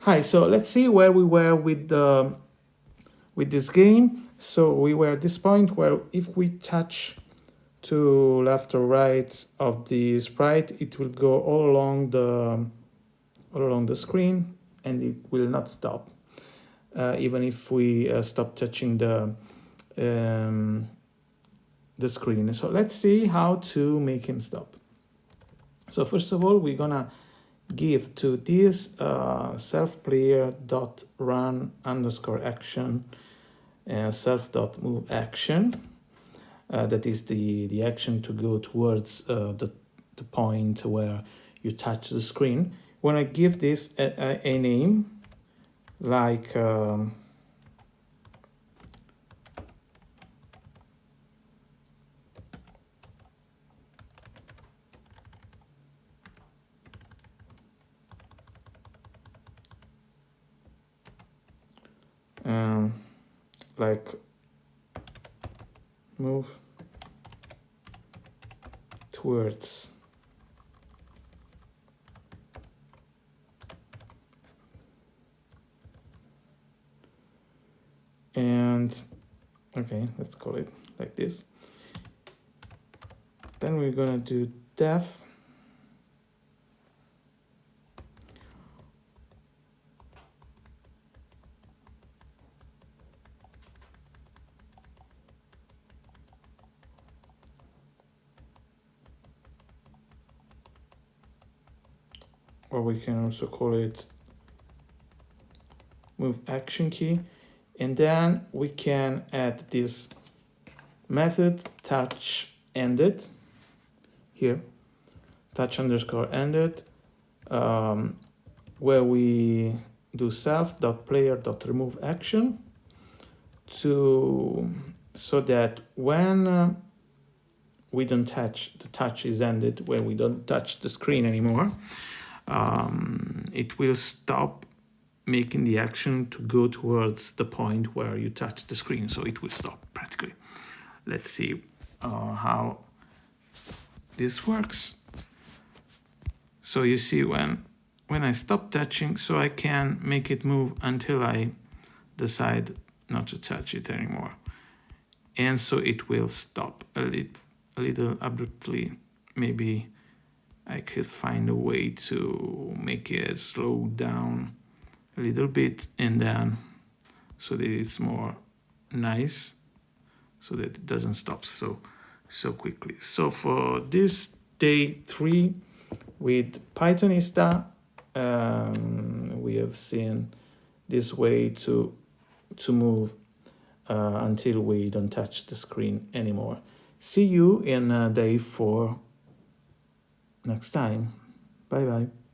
Hi, so let's see where we were with this game. So we were at this point where if we touch to left or right of the sprite, it will go all along the screen and it will not stop, even if we stop touching the screen. So let's see how to make him stop. So first of all, we're gonna give to this self-player.run_action self.moveAction. That is the action to go towards the point where you touch the screen. When I give this a name, like move towards and okay, let's call it like this. Then we're gonna do def or we can also call it move action key, and then we can add this method touch ended here, touch_ended, where we do self.player.removeAction so that when we don't touch, the touch is ended, when we don't touch the screen anymore, it will stop making the action to go towards the point where you touch the screen. So it will stop practically. Let's see how this works. So you see when I stop touching, so I can make it move until I decide not to touch it anymore. And so it will stop a little abruptly. Maybe I could find a way to make it slow down a little bit, and then so that it's more nice, so that it doesn't stop so quickly. So for this day 3 with Pythonista, we have seen this way to move until we don't touch the screen anymore. See you in day 4 next time. Bye bye.